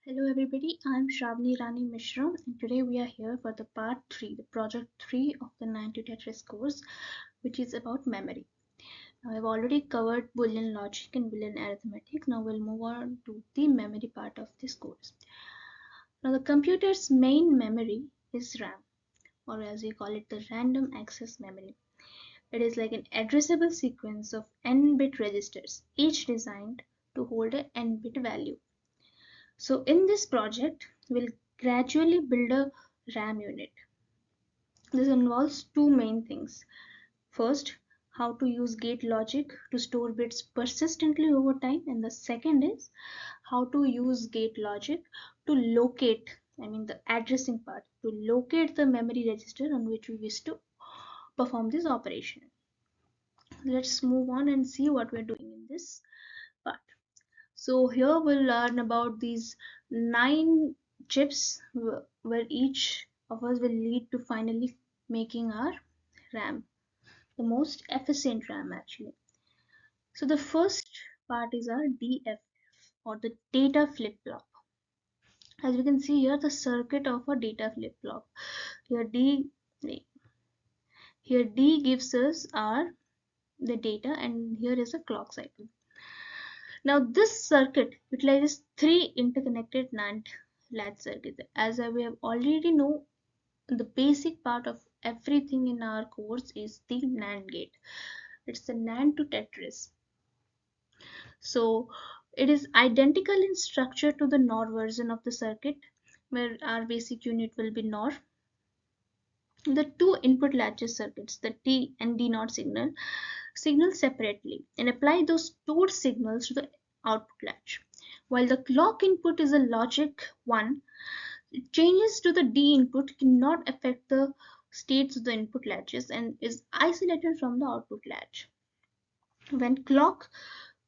Hello everybody, I'm Sravani Rani Mishra and today we are here for the part 3, the project 3 of the NAND2TETRIS course, which is about memory. Now I've already covered Boolean logic and Boolean arithmetic. Now we'll move on to the memory part of this course. Now the computer's main memory is RAM, or as we call it, the random access memory. It is like an addressable sequence of n-bit registers, each designed to hold a n-bit value. So in this project, we'll gradually build a RAM unit. This involves two main things. First, how to use gate logic to store bits persistently over time, and the second is how to use gate logic to locate, the addressing part, to locate the memory register on which we wish to perform this operation. Let's move on and see what we're doing in this part. So here we'll learn about these 9 chips where each of us will lead to finally making our RAM, the most efficient RAM actually. So the first part is our DFF, or the data flip-flop. As you can see here, the circuit of a data flip-flop. Here D gives us the data, and here is a clock cycle. Now this circuit utilizes 3 interconnected NAND latch circuits. As we have already know, the basic part of everything in our course is the NAND gate. It's the NAND to Tetris. So it is identical in structure to the NOR version of the circuit, where our basic unit will be NOR. The two input latches circuits, the T and D NOT signal separately and apply those stored signals to the output latch. While the clock input is a logic 1, changes to the D input cannot affect the states of the input latches and is isolated from the output latch. When clock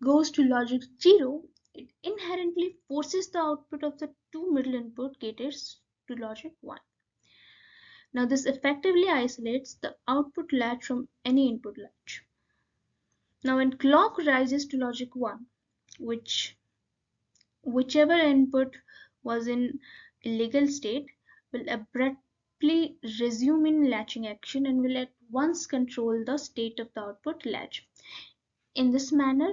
goes to logic 0, it inherently forces the output of the two middle input gates to logic 1. Now this effectively isolates the output latch from any input latch. Now when clock rises to logic 1, whichever input was in illegal state will abruptly resume in latching action and will at once control the state of the output latch. In this manner,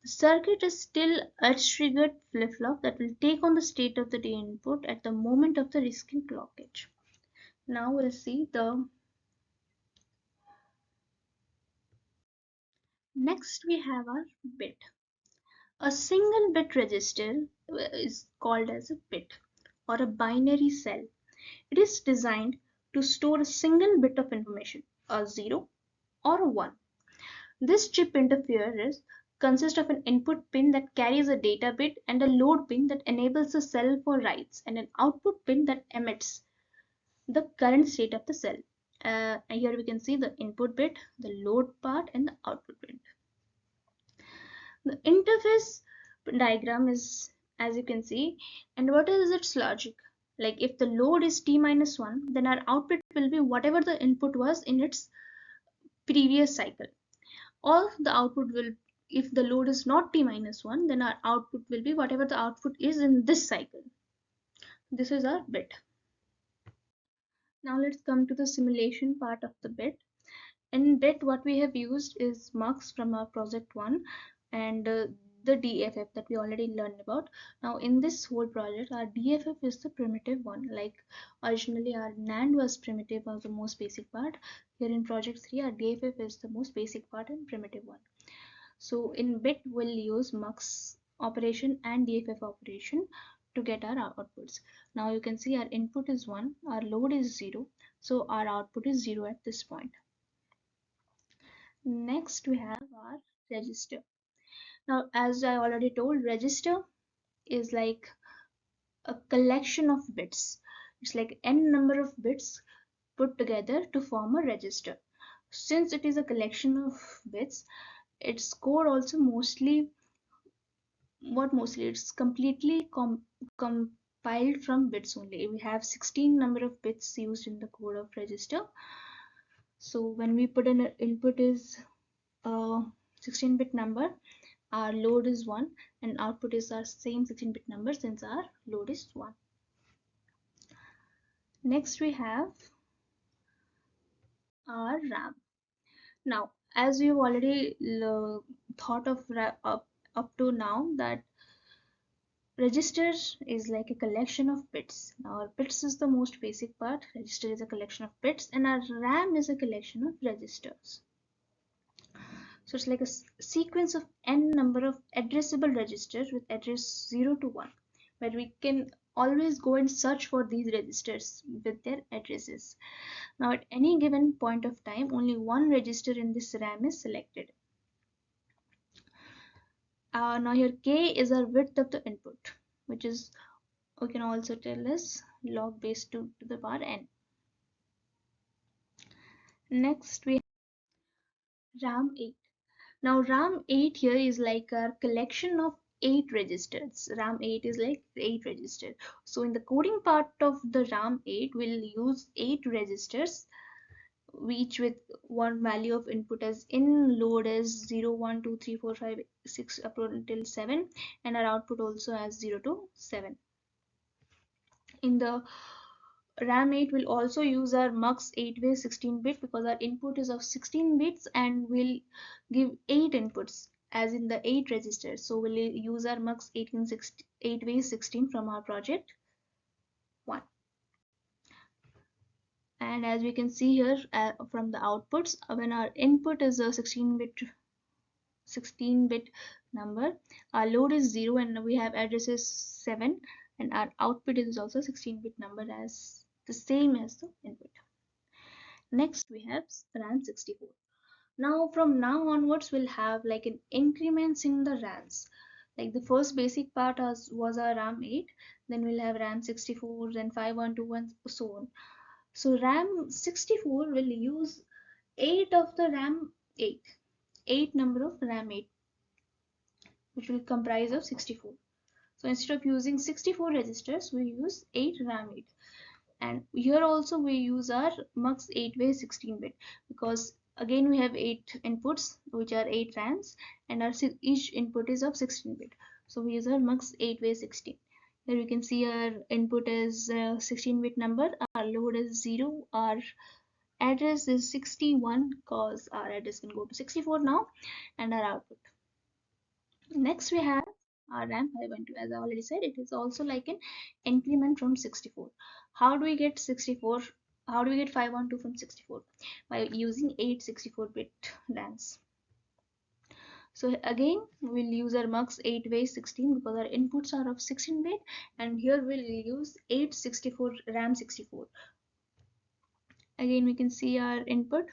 the circuit is still edge-triggered flip-flop that will take on the state of the D input at the moment of the risking clock edge. Now we'll see the next we have our bit. A single bit register is called as a bit or a binary cell. It is designed to store a single bit of information, a 0 or a 1. This chip interface consists of an input pin that carries a data bit and a load pin that enables the cell for writes and an output pin that emits the current state of the cell. And here we can see the input bit, the load part, and the output bit. The interface diagram is as you can see, and what is its logic? Like if the load is t minus 1, then our output will be whatever the input was in its previous cycle, or the output will, if the load is not t minus 1, then our output will be whatever the output is in this cycle. This is our bit. Now let's come to the simulation part of the bit. In bit, what we have used is mux from our project 1 and the DFF that we already learned about. Now in this whole project, our DFF is the primitive one. Like originally our NAND was primitive, was the most basic part. Here in project 3, our DFF is the most basic part and primitive one. So in bit, we'll use mux operation and DFF operation to get our outputs. Now you can see our input is 1, our load is 0, so our output is 0 at this point. Next we have our register. Now as I already told, register is like a collection of bits. It's like n number of bits put together to form a register. Since it is a collection of bits, its code also it's completely compiled from bits only. We have 16 number of bits used in the code of register. So when we put in an input is a 16-bit number, our load is 1 and output is our same 16-bit number since our load is 1. Next we have our RAM. Now, as we've already thought of up to now, that register is like a collection of bits. Now, our bits is the most basic part. Register is a collection of bits, and our RAM is a collection of registers. So it's like a sequence of n number of addressable registers with address 0 to 1, where we can always go and search for these registers with their addresses. Now, at any given point of time, only one register in this RAM is selected. Now here k is our width of the input, which is, we can also tell as log base 2 to the power n. Next we have RAM 8. Now RAM 8 here is like our collection of 8 registers. RAM 8 is like 8 registers. So in the coding part of the RAM 8, we'll use 8 registers, each with one value of input as in, load as 0, 1, 2, 3, 4, 5, 6 up until 7, and our output also as 0 to 7. In the RAM 8 will also use our mux 8-way 16-bit because our input is of 16 bits and will give 8 inputs as in the 8 registers. So we'll use our mux 8-way 16 from our project 1. And as we can see here from the outputs, when our input is a 16-bit number, our load is 0 and we have addresses 7, and our output is also 16-bit number as the same as the input. Next we have RAM 64. Now from now onwards we'll have like an increments in the RAMs. Like the first basic part was our RAM 8, then we'll have RAM 64, then 512 and so on. So RAM 64 will use 8 of the RAM 8, 8 number of RAM 8, which will comprise of 64. So instead of using 64 registers, we use 8 RAM 8. And here also we use our mux 8-way 16-bit because again we have 8 inputs which are 8 RAMs, and our each input is of 16-bit. So we use our mux 8-way 16. Here we can see our input is 16-bit number, our load is 0, our address is 61 because our address can go to 64 now, and our output. Next we have our RAM 512. As I already said, it is also like an increment from 64. How do we get 64? How do we get 512 from 64? By using 8 64-bit RAMs. So again, we'll use our mux 8-way 16 because our inputs are of 16-bit, and here we'll use 8 64 RAM 64. Again, we can see our input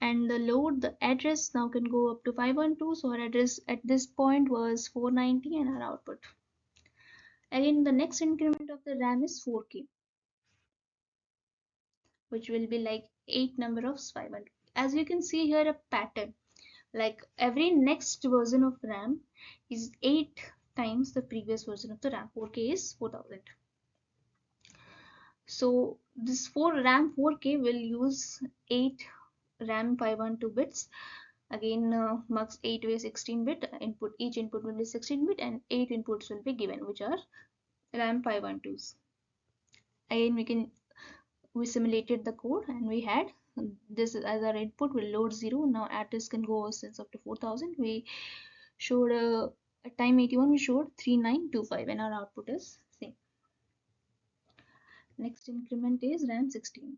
and the load, the address now can go up to 512. So our address at this point was 490 and our output. Again, the next increment of the RAM is 4k, which will be like 8 number of 500. As you can see here a pattern, like every next version of RAM is 8 times the previous version of the RAM. 4k is 4000. So this 4k will use 8 RAM 512 bits. Again, mux 8-way 16-bit input. Each input will be 16-bit and 8 inputs will be given, which are RAM 512s. Again, we simulated the code and we had this as our input will load 0. Now address can go since up to 4000. We showed at time 81 we showed 3925 and our output is same. Next increment is RAM 16.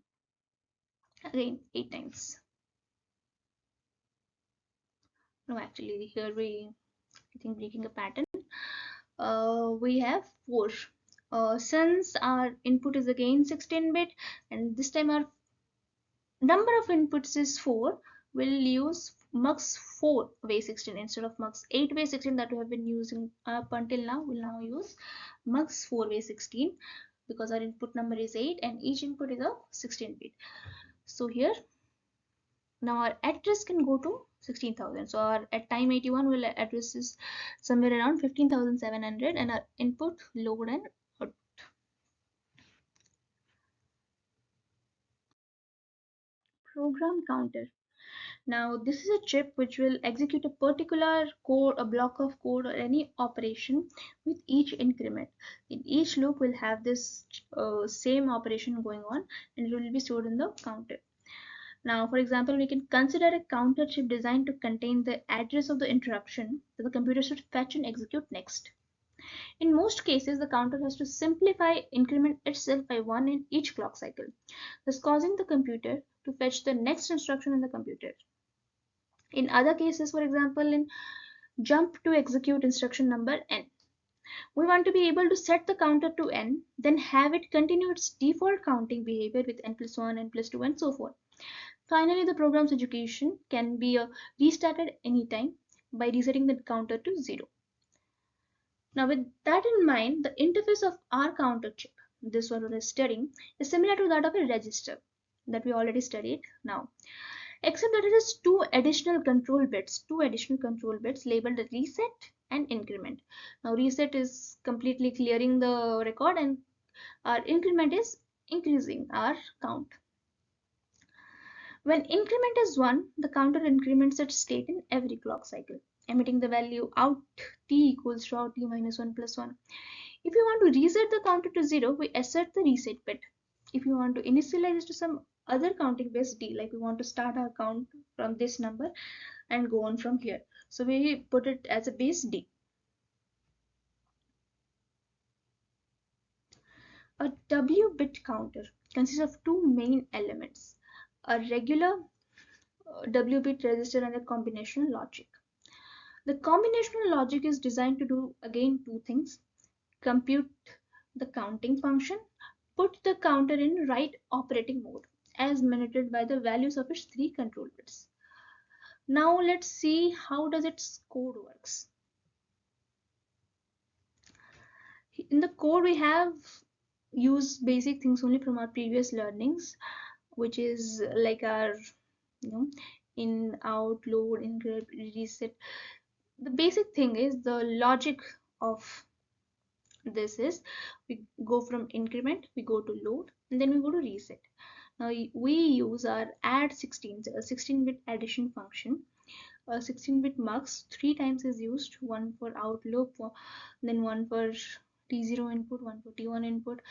Again 8 times. No, actually here I think breaking a pattern. We have 4. Since our input is again 16-bit and this time our number of inputs is 4, we'll use mux 4-way 16 instead of mux 8-way 16 that we have been using up until now. We'll now use mux 4-way 16 because our input number is 8 and each input is of 16-bit. So here now our address can go to 16,000. So our at time 81 will address is somewhere around 15,700 and our input, load and output. Program counter. Now this is a chip which will execute a particular code, a block of code, or any operation with each increment. In each loop will have this same operation going on, and it will be stored in the counter. Now, for example, we can consider a counter chip designed to contain the address of the interruption that the computer should fetch and execute next. In most cases, the counter has to simplify increment itself by 1 in each clock cycle, thus causing the computer to fetch the next instruction in the computer. In other cases, for example, in jump to execute instruction number n, we want to be able to set the counter to n, then have it continue its default counting behavior with n plus 1, n plus 2, and so forth. Finally, the program's execution can be restarted anytime by resetting the counter to 0. Now, with that in mind, the interface of our counter chip, this one we're studying, is similar to that of a register that we already studied now, except that it has two additional control bits labeled reset and increment. Now, reset is completely clearing the record, and our increment is increasing our count. When increment is 1, the counter increments its state in every clock cycle, emitting the value out t equals to out t minus 1 plus 1. If you want to reset the counter to 0, we assert the reset bit. If you want to initialize to some other counting base d, like we want to start our count from this number and go on from here, so we put it as a base d. A W bit counter consists of two main elements: a regular W bit register and a combinational logic. The combinational logic is designed to do again two things: compute the counting function, put the counter in right operating mode as mandated by the values of its three control bits. Now let's see how does its code works. In the code we have used basic things only from our previous learnings, which is like our in, out, load, increment, reset. The basic thing is the logic of this is we go from increment, we go to load, and then we go to reset. Now we use our add 16, a 16-bit addition function. 16-bit mux 3 times is used, one for out loop, then one for T0 input, one for T1 input.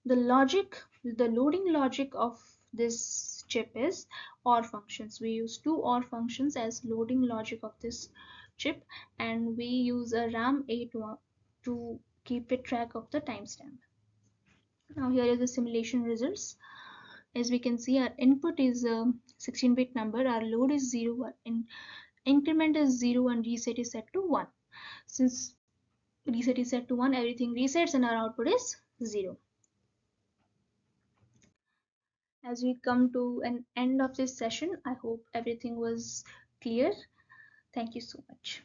The loading logic of this chip is OR functions. We use two OR functions as loading logic of this chip, and we use a RAM 8 to keep it track of the timestamp. Now here is the simulation results. As we can see, our input is a 16-bit number, our load is 0, our increment is 0, and reset is set to 1. Since reset is set to 1, everything resets and our output is 0. As we come to an end of this session, I hope everything was clear. Thank you so much.